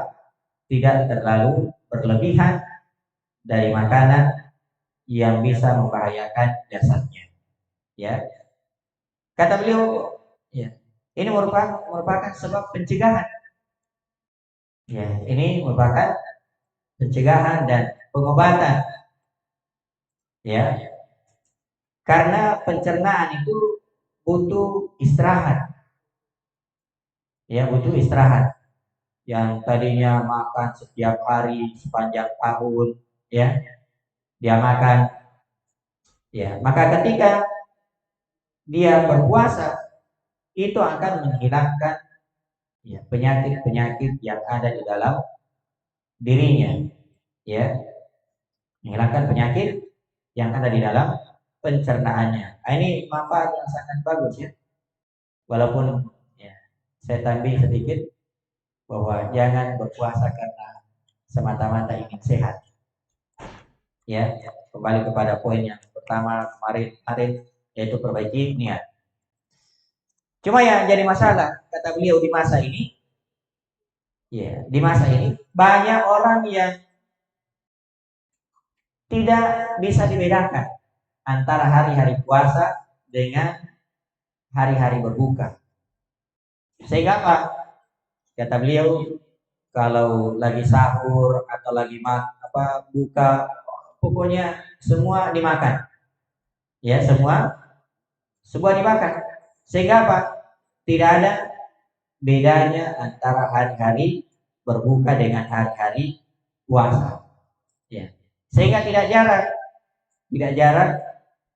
Tidak terlalu berlebihan dari makanan yang bisa membahayakan jasadnya. Ya, kata beliau, ya, ini merupakan sebab pencegahan. Ya, ini merupakan pencegahan dan pengobatan. Ya, karena pencernaan itu butuh istirahat. Ya, butuh istirahat. Yang tadinya makan setiap hari sepanjang tahun, ya, dia makan, ya, maka ketika dia berpuasa itu akan menghilangkan ya penyakit-penyakit yang ada di dalam dirinya, ya, menghilangkan penyakit yang ada di dalam pencernaannya. Nah, ini manfaat yang sangat bagus ya. Walaupun ya, saya tambah sedikit bahwa jangan berpuasa karena semata-mata ingin sehat. Ya, kembali kepada poin yang pertama kemarin, yaitu perbaiki niat. Cuma yang jadi masalah, kata beliau, di masa ini, ya, di masa ini banyak orang yang tidak bisa dibedakan antara hari-hari puasa dengan hari-hari berbuka. Sehingga apa? Kata beliau, kalau lagi sahur atau lagi buka, pokoknya semua dimakan. Ya, semua dimakan. Sehingga apa? Tidak ada bedanya antara hari-hari berbuka dengan hari-hari puasa. Ya. Sehingga tidak jarang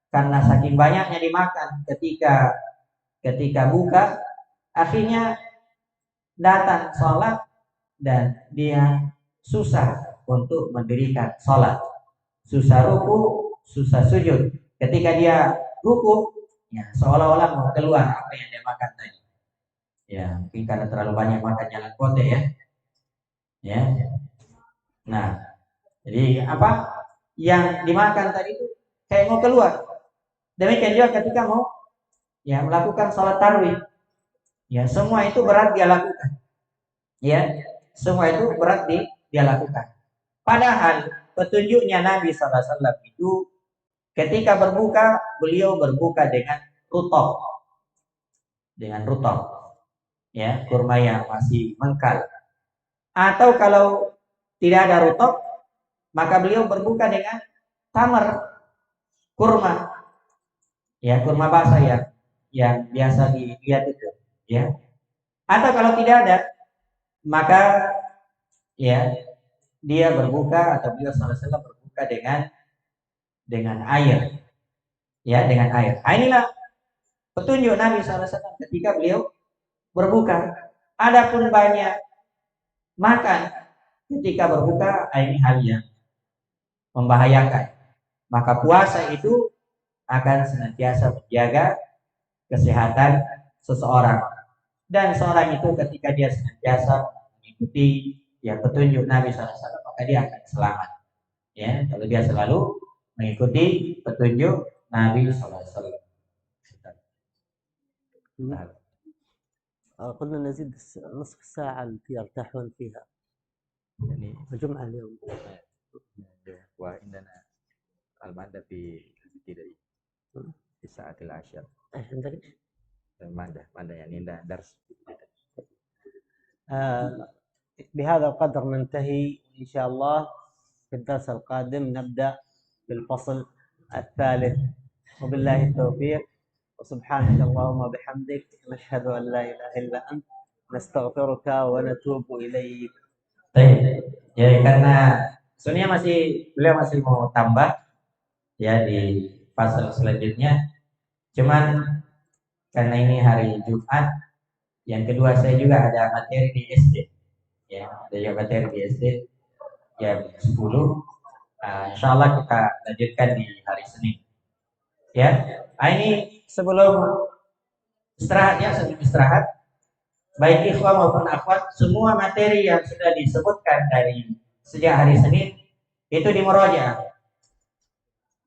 karena saking banyaknya dimakan ketika buka, akhirnya datang sholat dan dia susah untuk mendirikan sholat, susah ruku, susah sujud. Ketika dia ruku, ya seolah-olah mau keluar apa yang dia makan tadi. Ya, mungkin karena terlalu banyak makan jalan kote ya. Ya. Nah, jadi apa yang dimakan tadi itu kayak mau keluar. Demikian juga ketika mau ya melakukan sholat tarawih. Ya, semua itu berat dia lakukan. Ya, semua itu berat dia lakukan. Padahal petunjuknya Nabi SAW itu ketika berbuka, beliau berbuka dengan rutab. Dengan rutab. Ya, kurma yang masih mengkal. Atau kalau tidak ada rutab, maka beliau berbuka dengan tamar, kurma. Ya, kurma basah yang biasa dilihat itu, ya. Atau kalau tidak ada, maka ya dia berbuka atau beliau SAW berbuka dengan air, ya, dengan air. Nah, inilah petunjuk Nabi SAW ketika beliau berbuka. Adapun banyak makan ketika berbuka, ini hal yang membahayakan. Maka puasa itu akan senantiasa menjaga kesehatan seseorang, dan seorang itu ketika dia senantiasa mengikuti ya petunjuk Nabi SAW, maka dia akan selamat. Ya, kalau dia selalu mengikuti petunjuk Nabi SAW. قلنا نزيد نصف الساعة التي يرتاحون فيها يعني الجمعة اليوم. وعندنا المادة في ابتدائي في الساعة العاشرة. ايش عندك؟ مادة يعني درس. بهذا القدر ننتهي إن شاء الله. في الدرس القادم نبدأ بالفصل الثالث، وبالله التوفيق، وسبحانك اللهم وبحمدك نشهد أن لا إله إلا أنت نستغفرك ونتوب إليك. Ya, karena sebenarnya beliau masih mau tambah ya di fase selanjutnya. Cuman karena ini hari Jumat, yang kedua saya juga ada materi di SD. Ya, ada juga materi di SD jam 10. Insya Allah kita lanjutkan di hari Senin. Ya, ini sebelum istirahat, baik ikhwah maupun akhwat, semua materi yang sudah disebutkan dari sejak hari Senin itu di murojaah.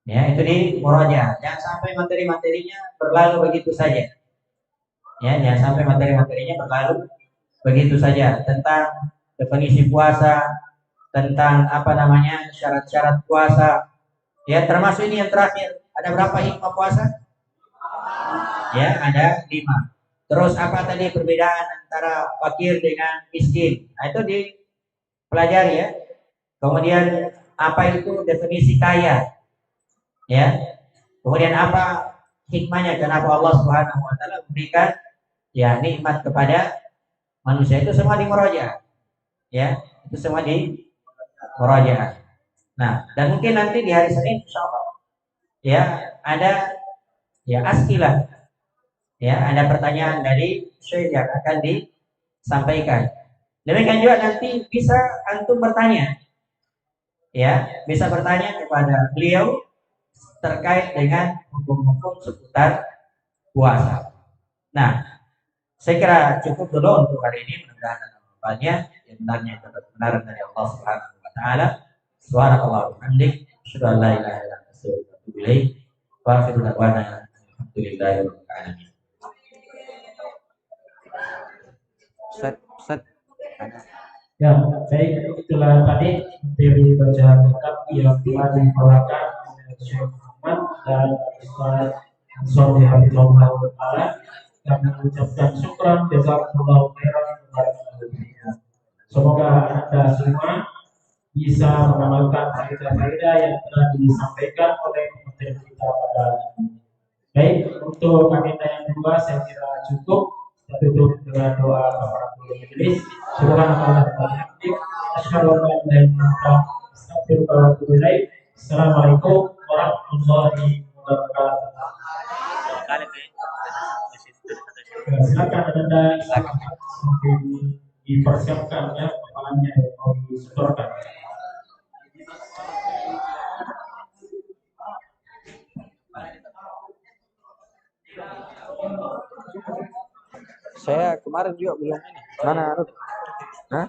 Ya, itu di murojaah. Jangan sampai materi-materinya berlalu begitu saja. Ya, jangan sampai materi-materinya berlalu begitu saja, tentang definisi puasa, tentang syarat-syarat puasa. Ya, termasuk ini yang terakhir. Ada berapa hikmah puasa? Ya, ada 5. Terus apa tadi perbedaan antara fakir dengan miskin? Nah, itu dipelajari ya. Kemudian apa itu definisi kaya? Ya. Kemudian apa hikmahnya, kenapa Allah Subhanahu wa taala memberikan ya nikmat kepada manusia? Itu semua di murojaah. Ya, itu semua di murojaah. Nah, dan mungkin nanti di hari Senin insyaallah ya ada ya askilah. Ya, ada pertanyaan dari Syekh yang akan disampaikan. Demikian juga nanti bisa antum bertanya. Ya, bisa bertanya kepada beliau terkait dengan hukum-hukum seputar puasa. Nah, saya kira cukup dulu untuk hari ini. Mudah-mudahan manfaatnya yang benarnya dapat kebenaran dari Allah Subhanahu wa taala. Subhanallah walhamdulillah, asyhadu an la ilaha illa anta astaghfiruka wa atubu ilaik. Wa akhiru da'wana alhamdulillahirabbil alamin. Ustaz. Ya, baik, itulah tadi materi bacaan kitab yang telah dibawakan oleh Syekh Muhammad dan Ustaz Sholli hafizahullah taala. Kami mengucapkan syukran jazakumullah khairan kepada beliau. Semoga Anda semua bisa mengamalkan faedah-faedah yang telah disampaikan oleh pemateri kita pada hari ini. Baik, untuk agenda yang kedua saya kira cukup. Kita tutup dengan doa kafaratul majelis. Subhanallah wa bihamdihi, asyhadu an la ilaha illa anta, astaghfiruka wa atubu ilaik. Assalamualaikum warahmatullahi wabarakatuh. Silakan Anda sambil dipersiapkan ya kepalanya yang mau disetorkan. Saya kemarin juga belum ini. Mana Arut? Hah?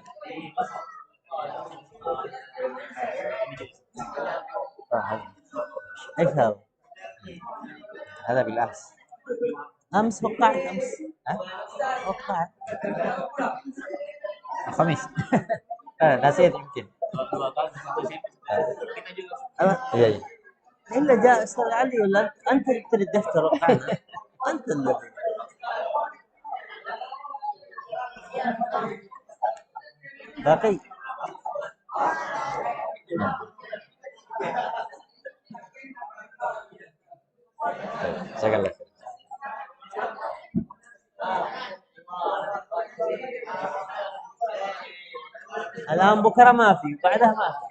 ايش هذا؟ Ada bilas. امس وقعت امس. Hah? وقعت. Khamis. Nasihat mungkin. Iya, iya. الا جاء استاذ علي ولا انت اللي تريد الدفتر وقعنا. انت اللي باقي. Jazakallah. الان بكره ما في بعدها ما في.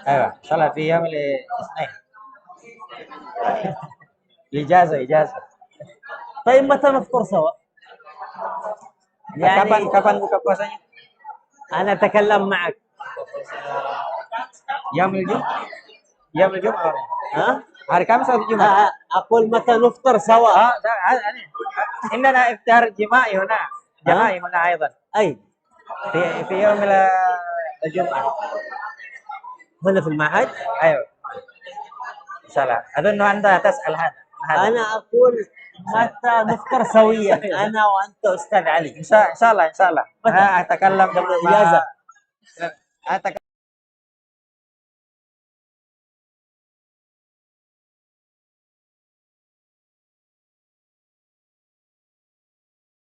ايوه ان شاء الله في يوم الاثنين. اجازه. طيب متى نفطر سوا؟ Kapan buka puasanya? انا اتكلم معك. يوم الجمعة. ها؟ hari Kamis atau Jumat? اقول متى نفطر سوا؟ عندنا افطار جماعي هنا ايضا. اي في يوم الجمعة. هنا في المعهد؟ ايوه ان شاء الله. اظن انت تسأل هذا. انا اقول متى نفطر سويا انا وانت استاذ علي. ان شاء الله. انا اتكلم قبل الاجازه.